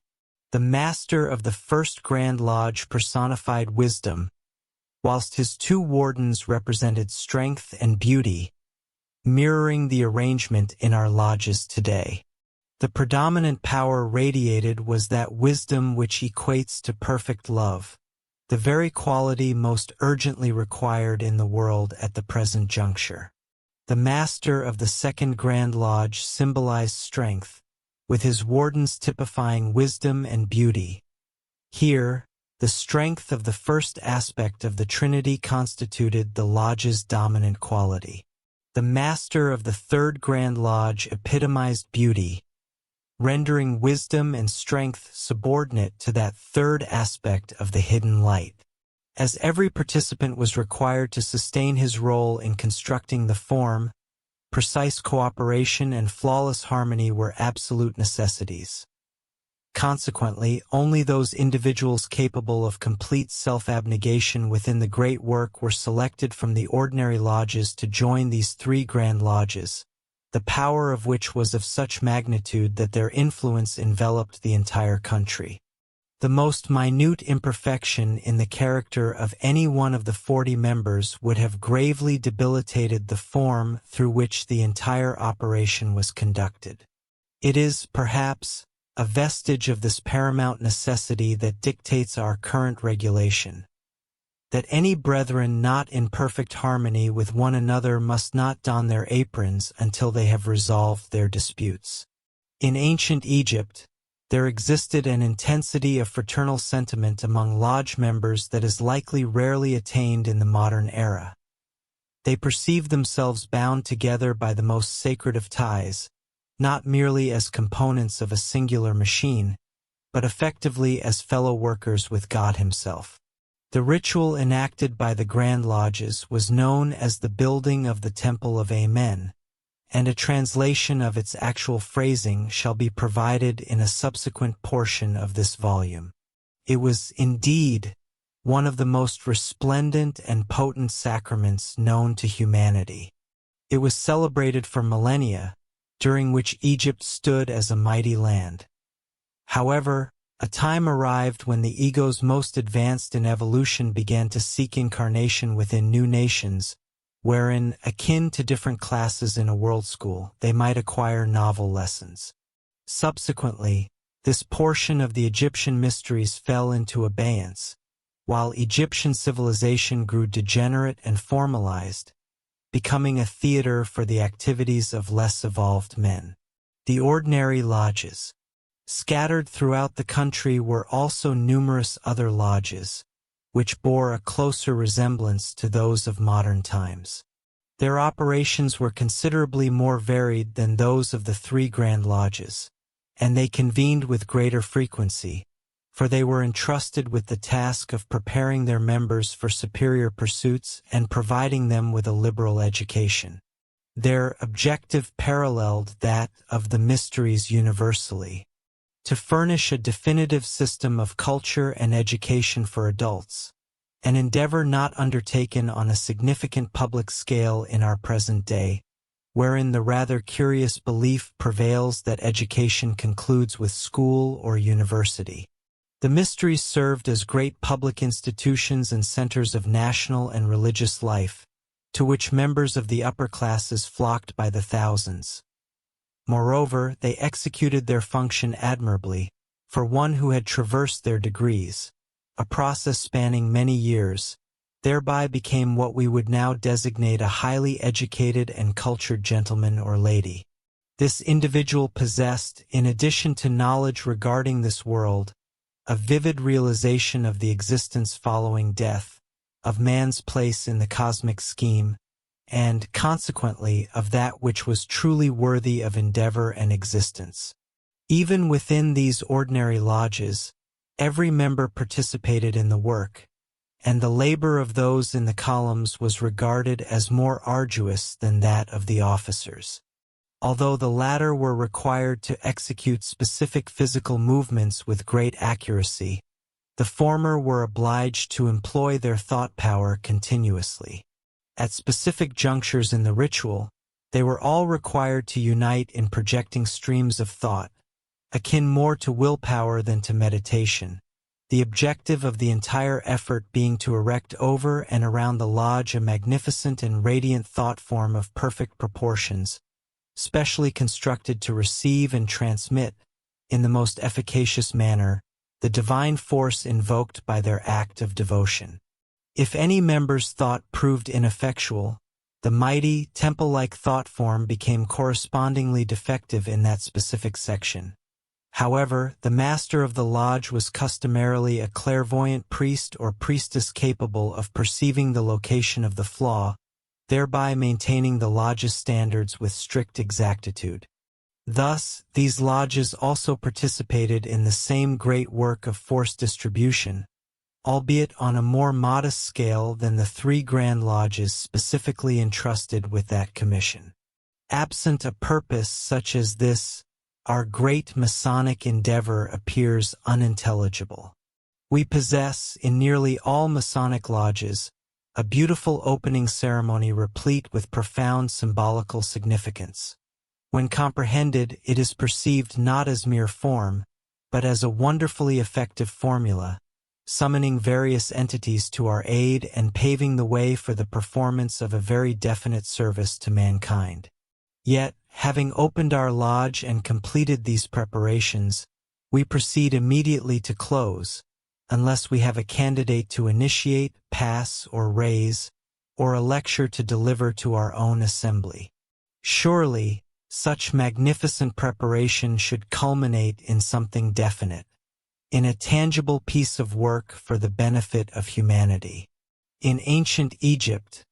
The master of the first Grand Lodge personified wisdom, whilst his 2 wardens represented strength and beauty, mirroring the arrangement in our lodges today. The predominant power radiated was that wisdom which equates to perfect love, the very quality most urgently required in the world at the present juncture. The master of the second Grand Lodge symbolized strength, with his wardens typifying wisdom and beauty. Here, the strength of the first aspect of the Trinity constituted the lodge's dominant quality. The master of the third Grand Lodge epitomized beauty, rendering wisdom and strength subordinate to that third aspect of the hidden light. As every participant was required to sustain his role in constructing the form, precise cooperation and flawless harmony were absolute necessities. Consequently, only those individuals capable of complete self-abnegation within the great work were selected from the ordinary lodges to join these 3 Grand Lodges, the power of which was of such magnitude that their influence enveloped the entire country. The most minute imperfection in the character of any one of the 40 members would have gravely debilitated the form through which the entire operation was conducted. It is, perhaps, a vestige of this paramount necessity that dictates our current regulation, that any brethren not in perfect harmony with one another must not don their aprons until they have resolved their disputes. In ancient Egypt, there existed an intensity of fraternal sentiment among lodge members that is likely rarely attained in the modern era. They perceived themselves bound together by the most sacred of ties, not merely as components of a singular machine, but effectively as fellow workers with God Himself. The ritual enacted by the Grand Lodges was known as the building of the Temple of Amen, and a translation of its actual phrasing shall be provided in a subsequent portion of this volume. It was, indeed, one of the most resplendent and potent sacraments known to humanity. It was celebrated for millennia, during which Egypt stood as a mighty land. However, a time arrived when the egos most advanced in evolution began to seek incarnation within new nations, wherein, akin to different classes in a world school, they might acquire novel lessons. Subsequently, this portion of the Egyptian mysteries fell into abeyance, while Egyptian civilization grew degenerate and formalized, becoming a theater for the activities of less evolved men. The ordinary lodges. Scattered throughout the country were also numerous other lodges, which bore a closer resemblance to those of modern times. Their operations were considerably more varied than those of the three Grand Lodges, and they convened with greater frequency, for they were entrusted with the task of preparing their members for superior pursuits and providing them with a liberal education. Their objective paralleled that of the mysteries universally, to furnish a definitive system of culture and education for adults, an endeavor not undertaken on a significant public scale in our present day, wherein the rather curious belief prevails that education concludes with school or university. The mysteries served as great public institutions and centers of national and religious life, to which members of the upper classes flocked by the thousands. Moreover, they executed their function admirably, for one who had traversed their degrees, a process spanning many years, thereby became what we would now designate a highly educated and cultured gentleman or lady. This individual possessed, in addition to knowledge regarding this world, a vivid realization of the existence following death, of man's place in the cosmic scheme, and, consequently, of that which was truly worthy of endeavor and existence. Even within these ordinary lodges, every member participated in the work, and the labor of those in the columns was regarded as more arduous than that of the officers. Although the latter were required to execute specific physical movements with great accuracy, the former were obliged to employ their thought power continuously. At specific junctures in the ritual, they were all required to unite in projecting streams of thought, akin more to willpower than to meditation, the objective of the entire effort being to erect over and around the lodge a magnificent and radiant thought form of perfect proportions, specially constructed to receive and transmit, in the most efficacious manner, the divine force invoked by their act of devotion. If any member's thought proved ineffectual, the mighty, temple-like thought form became correspondingly defective in that specific section. However, the master of the lodge was customarily a clairvoyant priest or priestess capable of perceiving the location of the flaw, thereby maintaining the lodge's standards with strict exactitude. Thus, these lodges also participated in the same great work of force distribution, albeit on a more modest scale than the three Grand Lodges specifically entrusted with that commission. Absent a purpose such as this, our great Masonic endeavor appears unintelligible. We possess, in nearly all Masonic lodges, a beautiful opening ceremony replete with profound symbolical significance. When comprehended, it is perceived not as mere form, but as a wonderfully effective formula, summoning various entities to our aid and paving the way for the performance of a very definite service to mankind. Yet, having opened our lodge and completed these preparations, we proceed immediately to close, unless we have a candidate to initiate, pass, or raise, or a lecture to deliver to our own assembly. Surely, such magnificent preparation should culminate in something definite, in a tangible piece of work for the benefit of humanity. In ancient Egypt,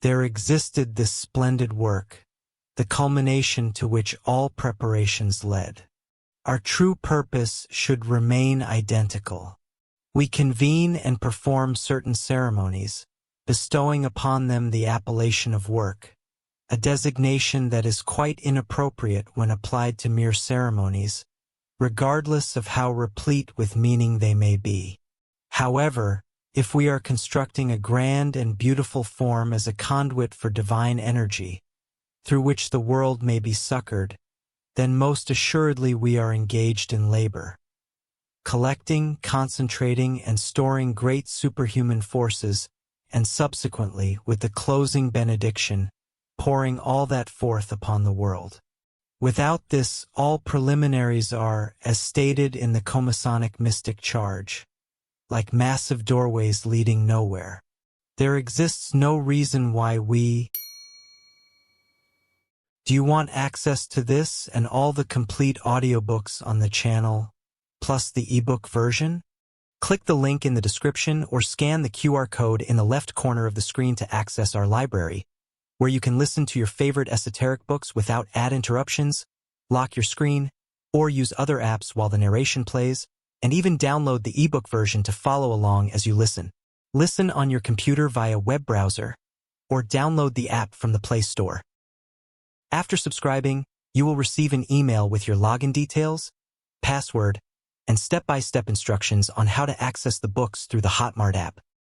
there existed this splendid work, the culmination to which all preparations led. Our true purpose should remain identical. We convene and perform certain ceremonies, bestowing upon them the appellation of work, a designation that is quite inappropriate when applied to mere ceremonies, regardless of how replete with meaning they may be. However, if we are constructing a grand and beautiful form as a conduit for divine energy, through which the world may be succored, then most assuredly we are engaged in labor. Collecting, concentrating, and storing great superhuman forces and subsequently with the closing benediction, pouring all that forth upon the world. Without this, all preliminaries are, as stated in the Comasonic mystic charge, like massive doorways leading nowhere. There exists no reason why we... Do you want access to this and all the complete audiobooks on the channel, plus the ebook version? Click the link in the description or scan the QR code in the left corner of the screen to access our library, where you can listen to your favorite esoteric books without ad interruptions, lock your screen, or use other apps while the narration plays, and even download the ebook version to follow along as you listen. Listen on your computer via web browser, or download the app from the Play Store. After subscribing, you will receive an email with your login details, password, and step-by-step instructions on how to access the books through the Hotmart app.